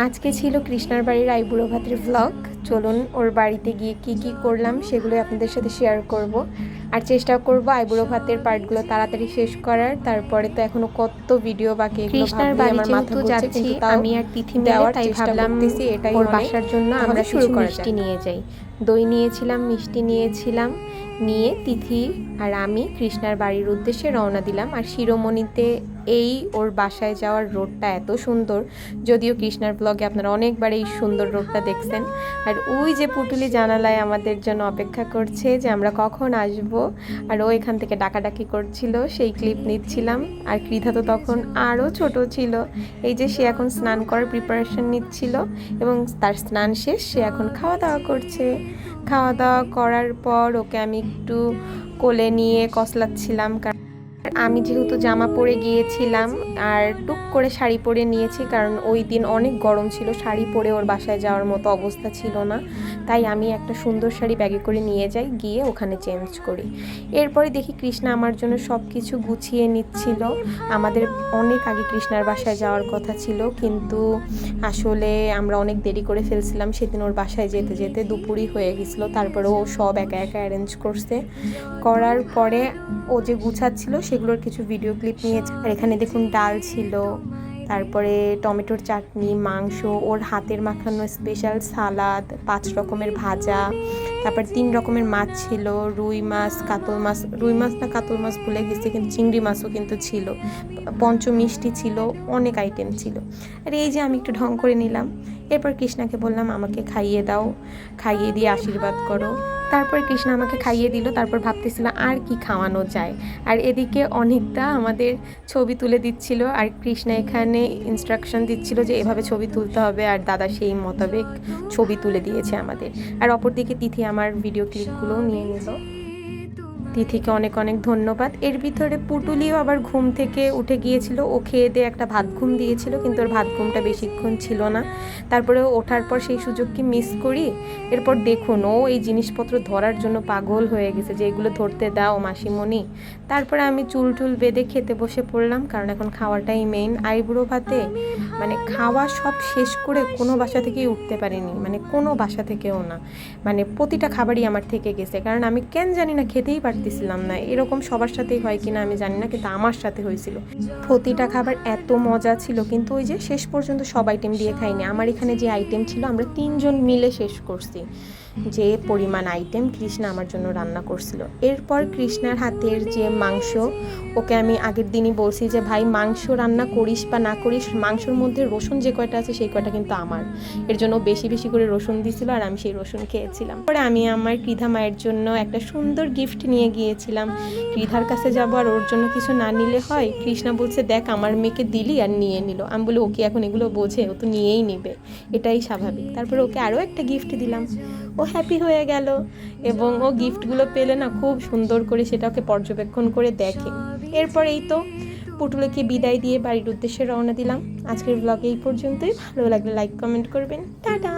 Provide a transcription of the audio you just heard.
আজকে ছিল কৃষ্ণার বাড়ির আইবুড়ো ভাতের ব্লগ। চলুন ওর বাড়িতে গিয়ে কি কি করলাম সেগুলো আপনাদের সাথে শেয়ার করব, আর চেষ্টা করব আইবুড়ো ভাতের পার্টগুলো তাড়াতাড়ি শেষ করার। তারপরে তো এখনো কত ভিডিও বাকি, কৃষ্ণার বাড়ি আমার মাথা ঘুরছে, কিন্তু আমি আর তিথি মিলে তাই ভাবলাম এটাই ওর বাসার জন্য আমরা শুরু মিষ্টি নিয়ে যাই। দই নিয়েছিলাম, মিষ্টি নিয়েছিলাম, নিয়ে তিথি আর আমি কৃষ্ণার বাড়ির উদ্দেশ্যে রওনা দিলাম। আর শিরোমণিতে এই ওর বাসায় যাওয়ার রোডটা এত সুন্দর, যদিও কৃষ্ণার ব্লগে আপনারা অনেকবার এই সুন্দর রোডটা দেখছেন। আর ওই যে পুটুলি জানালায় আমাদের জন্য অপেক্ষা করছে যে আমরা কখন আসব, আর ও এখান থেকে ডাকাডাকি করছিল, সেই ক্লিপ নিচ্ছিলাম। আর কৃধা তো তখন আরও ছোট ছিল। এই যে সে এখন স্নান করার প্রিপারেশন নিচ্ছিল এবং তার স্নান শেষ, সে এখন খাওয়া দাওয়া করছে। খাওয়া দাওয়া করার পর ওকে আমি একটু কোলে নিয়ে কসলাচ্ছিলাম, আমি যেহেতু জামা পরে গিয়েছিলাম আর টুক করে শাড়ি পরে নিয়েছি, কারণ ওই দিন অনেক গরম ছিল, শাড়ি পরে ওর বাসায় যাওয়ার মতো অবস্থা ছিল না। তাই আমি একটা সুন্দর শাড়ি ব্যাগে করে নিয়ে যাই, গিয়ে ওখানে চেঞ্জ করি। এরপরে দেখি কৃষ্ণা আমার জন্য সব কিছু গুছিয়ে নিচ্ছিল। আমাদের অনেক আগে কৃষ্ণার বাসায় যাওয়ার কথা ছিল, কিন্তু আসলে আমরা অনেক দেরি করে ফেলছিলাম। সেদিন ওর বাসায় যেতে যেতে দুপুরই হয়ে গেছিলো। তারপরে ও সব একা একা অ্যারেঞ্জ করছে। করার পরে ও যে গুছাচ্ছিল সেগুলোর কিছু ভিডিও ক্লিপ নিয়েছে। আর এখানে দেখুন ডাল ছিল, তারপরে টমেটোর চাটনি, মাংস, ওর হাতের মাখানো স্পেশাল সালাদ, 5 রকমের ভাজা, তারপর 3 রকমের মাছ ছিল, রুই মাছ, কাতল মাছ, রুই মাছ না কাতল মাছ ভুলে গেছি, কিন্তু চিংড়ি মাছও কিন্তু ছিল, পঞ্চমিষ্টি ছিল, অনেক আইটেম ছিল। আর এই যে আমি একটু ঢং করে নিলাম। এরপর কৃষ্ণাকে বললাম আমাকে খাইয়ে দাও, খাইয়ে দিয়ে আশীর্বাদ করো। তারপর কৃষ্ণা আমাকে খাইয়ে দিল। তারপর ভাবতেছিল আর কি খাওয়ানো যায়। আর এদিকে অনেকটা আমাদের ছবি তুলে দিচ্ছিল, আর কৃষ্ণা এখানে ইনস্ট্রাকশন দিচ্ছিল যে এভাবে ছবি তুলতে হবে, আর দাদা সেই মোতাবেক ছবি তুলে দিয়েছে আমাদের। আর অপরদিকে তিথি আমার ভিডিও ক্লিপগুলোও নিয়ে নিল। তিথিকে অনেক অনেক ধন্যবাদ। এর ভিতরে পুটুলিও আবার ঘুম থেকে উঠে গিয়েছিল, ও খেয়ে দিয়ে একটা ভাত ঘুম দিয়েছিল, কিন্তু ওর ভাত ঘুমটা বেশিক্ষণ ছিল না। তারপরে ওঠার পর সেই সুযোগকে মিস করি। এরপর দেখুন ও এই জিনিসপত্র ধরার জন্য পাগল হয়ে গেছে যে এগুলো ধরতে দাও মাসিমণি। তারপরে আমি চুল টুল বেঁধে খেতে বসে পড়লাম, কারণ এখন খাওয়াটাই মেইন। আইবুড়ো ভাতে মানে খাওয়া সব শেষ করে কোনো বাসা থেকেই উঠতে পারিনি, মানে কোনো বাসা থেকেও না, মানে প্রতিটা খাবারই আমার থেকে গেছে। কারণ আমি কেন জানি না খেতেই পারতেছিলাম না। এরকম সবার সাথেই হয় কিনা আমি জানি না, কিন্তু আমার সাথে হয়েছিল। প্রতিটা খাবার এত মজা ছিল, কিন্তু ওই যে শেষ পর্যন্ত সব আইটেম দিয়ে খাইনি। আমার এখানে যে আইটেম ছিল আমরা 3 জন মিলে শেষ করছি, যে পরিমাণ আইটেম কৃষ্ণা আমার জন্য রান্না করছিল। এরপর কৃষ্ণার হাতের যে মাংস, ওকে আমি আগের দিনই বলছি যে ভাই মাংস রান্না করিস বা না করিস, মাংসর মধ্যে রসুন যে কয়টা আছে সেই কয়টা কিন্তু আমার। এর জন্য বেশি বেশি করে রসুন দিছিল, আর আমি সেই রসুন খেয়েছিলাম। পরে আমি আমার কৃধা মায়ের জন্য একটা সুন্দর গিফট নিয়ে গিয়েছিলাম। কৃধার কাছে যাবো আর ওর জন্য কিছু না নিলে হয়? কৃষ্ণা বলছে দেখ আমার মেয়েকে দিলি, আর নিয়ে নিল। আমি বলি ওকে এখন এগুলো বোঝে, ও তো নিয়েই নিবে, এটাই স্বাভাবিক। তারপরে ওকে আরও একটা গিফট দিলাম, ও হ্যাপি হয়ে গেল। এবং ও গিফটগুলো পেলে না খুব সুন্দর করে সেটা ওকে পর্যবেক্ষণ করে দেখে। এরপর এই তো পুটুলিকে বিদায় দিয়ে বাড়ির উদ্দেশ্যে রওনা দিলাম। আজকের ব্লগে এই পর্যন্তই। ভালো লাগলে লাইক কমেন্ট করবেন। টাটা।